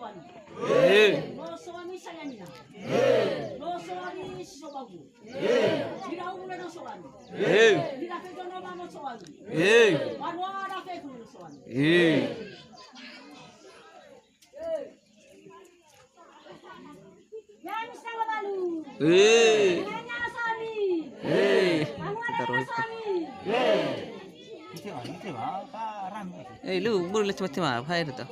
soani. No soani sayangina. No soani sisobagu. Bila ule no soani. Bila fejo no mama soani. Marwara fejo no soani. Yang salah balu. Yang soani. Kamu ada soani. lu buru macam macam apa itu tuh?